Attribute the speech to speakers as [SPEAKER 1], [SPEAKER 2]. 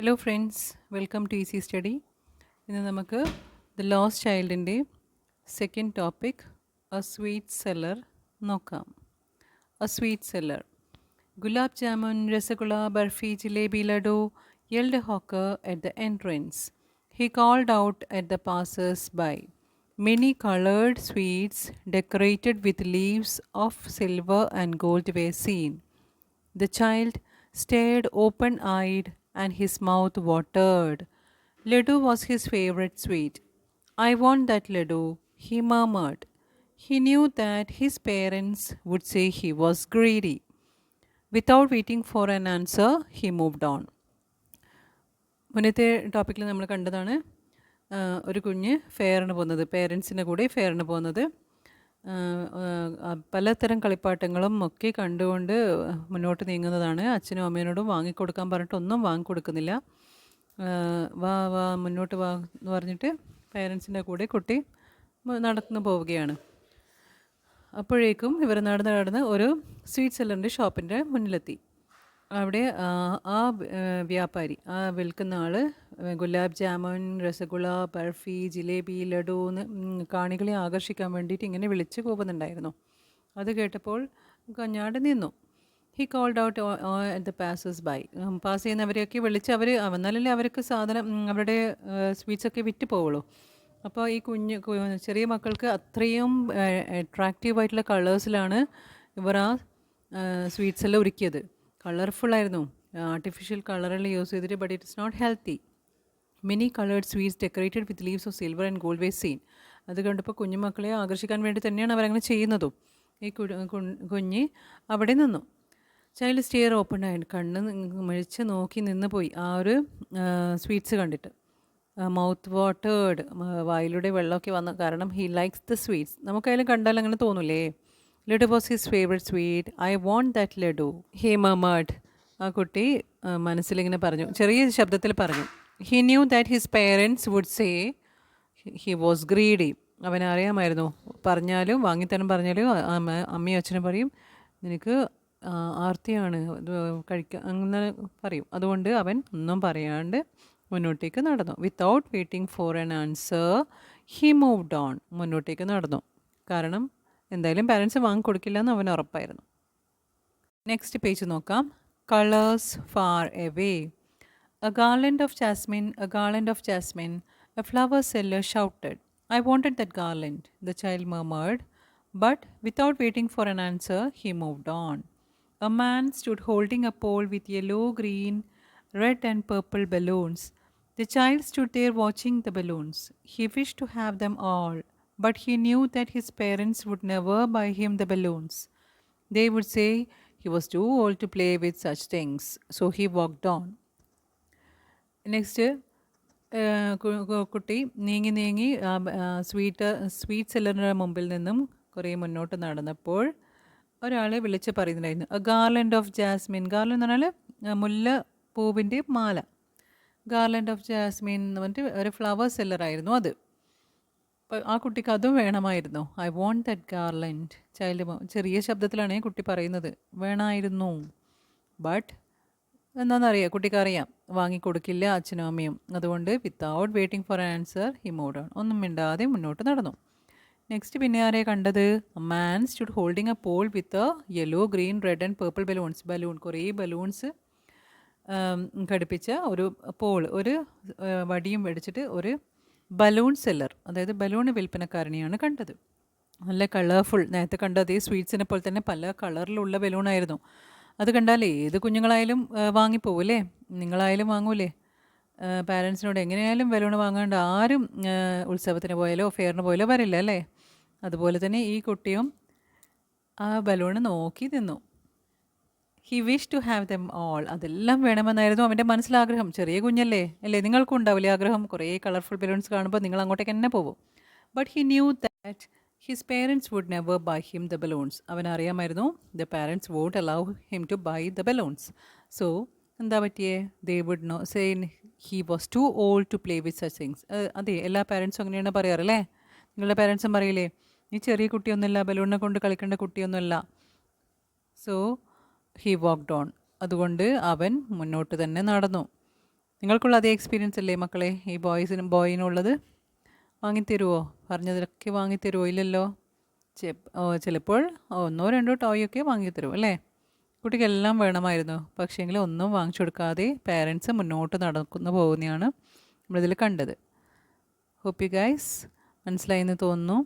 [SPEAKER 1] Hello friends, welcome to easy study. ഇന്ന് നമുക്ക് the lost ചൈൽഡിൻ്റെ second topic a sweet seller നോക്കാം. A sweet seller. Gulab jamun, rasgulla, barfi, jalebi, laddu yelled a hawker at the entrance. He called out at the passers-by. Many colored sweets decorated with leaves of silver and gold were seen. The child stared open-eyed and his mouth watered. Laddu was his favorite sweet. I want that laddu, he murmured. He knew that his parents would say he was greedy. Without waiting for an answer, he moved on. മുന്നത്തെ ടോപ്പിക്കിൽ നമ്മൾ കണ്ടതാണ് ഒരു കുഞ്ഞ് ഫെയറിന് പോകുന്നത്, പേരൻസിൻ്റെ കൂടെ ഫെയറിന് പോകുന്നത്. പലതരം കളിപ്പാട്ടങ്ങളും ഒക്കെ കണ്ടുകൊണ്ട് മുന്നോട്ട് നീങ്ങുന്നതാണ്. അച്ഛനും അമ്മേനോടും വാങ്ങിക്കൊടുക്കാൻ പറഞ്ഞിട്ടൊന്നും വാങ്ങിക്കൊടുക്കുന്നില്ല. വാ വാ മുന്നോട്ട് വാ എന്ന് പറഞ്ഞിട്ട് പേരൻസിൻ്റെ കൂടെ കുട്ടി നടന്നു പോവുകയാണ്. അപ്പോഴേക്കും ഇവർ നടന്ന് ഒരു സ്വീറ്റ് സെല്ലറിൻ്റെ ഷോപ്പിൻ്റെ മുന്നിലെത്തി. അവിടെ ആ വ്യാപാരി, ആ വിൽക്കുന്ന ആൾ ഗുലാബ് ജാമുൻ, രസഗുള, ബർഫി, ജിലേബി, ലഡു എന്ന് കാണികളെ ആകർഷിക്കാൻ വേണ്ടിയിട്ട് ഇങ്ങനെ വിളിച്ച് പോകുന്നുണ്ടായിരുന്നു. അത് കേട്ടപ്പോൾ കഞ്ഞാട് നിന്നു. He called out at the passers by. Pass ചെയ്യുന്നവരെയൊക്കെ വിളിച്ച് അവർ വന്നാലല്ലേ അവർക്ക് സാധനം, അവരുടെ സ്വീറ്റ്സൊക്കെ വിറ്റ് പോവുള്ളൂ. അപ്പോൾ ഈ ചെറിയ മക്കൾക്ക് അത്രയും അട്രാക്റ്റീവായിട്ടുള്ള കളേഴ്സിലാണ് ഇവർ ആ സ്വീറ്റ്സെല്ലാം ഒരുക്കിയത്. കളർഫുള്ളായിരുന്നു, ആർട്ടിഫിഷ്യൽ കളറെല്ലാം യൂസ് ചെയ്തിട്ട്. But it is not healthy. Many coloured sweets decorated with leaves of silver and gold were seen. അത് കണ്ടപ്പോൾ കുഞ്ഞുമക്കളെ ആകർഷിക്കാൻ വേണ്ടി തന്നെയാണ് അവരങ്ങനെ ചെയ്യുന്നതും. ഈ കുഞ്ഞ് അവിടെ നിന്നു. ചൈൽഡ് സ്റ്റെയർ ഓപ്പൺ ആയിട്ട് കണ്ണ് മിഴിച്ച് നോക്കി നിന്ന് പോയി ആ ഒരു സ്വീറ്റ്സ് കണ്ടിട്ട്. മൗത്ത് വാട്ടേഡ്, വായിലൂടെ വെള്ളമൊക്കെ വന്നു. കാരണം ഹി ലൈക്സ് ദ സ്വീറ്റ്സ്. നമുക്കായാലും കണ്ടാൽ അങ്ങനെ തോന്നൂലേ. Laddu was his favourite sweet. I want that laddu, he murmured. ആ കുട്ടി മനസ്സിലിങ്ങനെ പറഞ്ഞു, ചെറിയ ശബ്ദത്തിൽ പറഞ്ഞു. He knew that his parents would say he was greedy. അവനറിയാമായിരുന്നു, പറഞ്ഞാലും വാങ്ങിത്തരം പറഞ്ഞാലും അമ്മയും അച്ഛനും പറയും നിനക്ക് ആർത്തിയാണ്, കഴിക്കാൻ അങ്ങനെ പറയും. അതുകൊണ്ട് അവൻ ഒന്നും പറയാണ്ട് മുന്നോട്ടേക്ക് നടന്നു. Without waiting for an answer he moved on. മുന്നോട്ടേക്ക് നടന്നു. കാരണം എന്തായാലും പാരൻസ് വാങ്ങിക്കൊടുക്കില്ല എന്ന് അവന് ഉറപ്പായിരുന്നു. നെക്സ്റ്റ് പേജ് നോക്കാം. Colours far away. A garland of jasmine, a garland of jasmine, a flower seller shouted. I wanted that garland, the child murmured, but without waiting for an answer, he moved on. A man stood holding a pole with yellow, green, red and purple balloons. The child stood there watching the balloons. He wished to have them all, but he knew that his parents would never buy him the balloons. They would say he was too old to play with such things. So he walked on. Next കുട്ടി നീങ്ങി sweet സെല്ലറിൻ്റെ മുമ്പിൽ നിന്നും കുറേ മുന്നോട്ട് നടന്നപ്പോൾ ഒരാൾ വിളിച്ച് പറയുന്നുണ്ടായിരുന്നു, a garland of jasmine. Garland എന്ന് പറഞ്ഞാൽ മുല്ല പൂവിൻ്റെ മാല. ഗാർലൻഡ് ഓഫ് ജാസ്മിൻ എന്ന് പറഞ്ഞിട്ട് ഒരു ഫ്ലവർ സെല്ലറായിരുന്നു അത്. അപ്പോൾ ആ കുട്ടിക്ക് അതും വേണമായിരുന്നു. I want that garland. Child ചെറിയ ശബ്ദത്തിലാണ് കുട്ടി പറയുന്നത്, വേണമായിരുന്നു. ബട്ട് എന്താണെന്നറിയാം, കുട്ടിക്കറിയാം വാങ്ങിക്കൊടുക്കില്ല അച്ഛനും അമ്മയും. അതുകൊണ്ട് without waiting for answer he moved on. ഒന്നും മിണ്ടാതെ മുന്നോട്ട് നടന്നു. നെക്സ്റ്റ് പിന്നെ ആരെ കണ്ടത്? Man stood holding a pole with yellow, green, red and purple balloons. കുറേ ബലൂൺസ് ഘടിപ്പിച്ച ഒരു പോൾ, ഒരു വടിയും മേടിച്ചിട്ട് ഒരു ബലൂൺ സെല്ലർ, അതായത് ബലൂൺ വിൽപ്പനക്കാരനെയാണ് കണ്ടത്. നല്ല കളർഫുൾ, നേരത്തെ കണ്ട അതേ സ്വീറ്റ്സിനെ പോലെ തന്നെ പല കളറിലുള്ള ബലൂണായിരുന്നു. അത് കണ്ടാൽ ഏത് കുഞ്ഞുങ്ങളായാലും വാങ്ങിപ്പോവില്ലേ? നിങ്ങളായാലും വാങ്ങൂലേ? പാരൻസിനോട് എങ്ങനെയായാലും ബലൂൺ വാങ്ങാണ്ട് ആരും ഉത്സവത്തിന് പോയാലോ ഫെയറിന് പോയാലോ വരില്ല അല്ലേ? അതുപോലെ തന്നെ ഈ കുട്ടിയും ആ ബലൂൺ നോക്കി നിന്നു. He wish to have them all. അതെല്ലാം വേണമെന്നായിരുന്നു അവൻ്റെ മനസ്സിലാഗ്രഹം. ചെറിയ കുഞ്ഞല്ലേ അല്ലേ? നിങ്ങൾക്കും ഉണ്ടാവില്ലേ ആഗ്രഹം? കുറേ കളർഫുൾ ബലൂൺസ് കാണുമ്പോൾ നിങ്ങൾ അങ്ങോട്ടേക്ക് തന്നെ പോകും. But he knew that his parents would never buy him the balloons. അവനറിയാമായിരുന്നു the parents won't allow him to buy the balloons. So എന്താ പറ്റിയേ? They would no say he was too old to play with such things. അതെ, എല്ലാ പാരൻസും അങ്ങനെയാണ് പറയാറല്ലേ? നിങ്ങളുടെ പാരൻസും പറയില്ലേ, നീ ചെറിയ കുട്ടിയൊന്നുമല്ല, ബലൂണിനെ കൊണ്ട് കളിക്കേണ്ട കുട്ടിയൊന്നുമല്ല. So he walked on. അതുകൊണ്ട് അവൻ മുന്നോട്ട് തന്നെ നടന്നു. നിങ്ങൾക്കുള്ള അതേ എക്സ്പീരിയൻസ് അല്ലേ മക്കളെ ഈ ബോയിനുള്ളത്? വാങ്ങിത്തരുമോ? പറഞ്ഞതിലൊക്കെ വാങ്ങിത്തരുമോ? ഇല്ലല്ലോ. ചിലപ്പോൾ ഒന്നോ രണ്ടോ ടോയൊക്കെ വാങ്ങിത്തരും അല്ലേ? കുട്ടിക്കെല്ലാം വേണമായിരുന്നു. പക്ഷേങ്കിൽ ഒന്നും വാങ്ങിച്ചു കൊടുക്കാതെ പേരൻസ് മുന്നോട്ട് നടക്കുന്നു പോകുന്നതാണ് നമ്മളിതിൽ കണ്ടത്. ഹോപ്പ് യു ഗൈസ് മനസ്സിലായെന്ന് തോന്നുന്നു.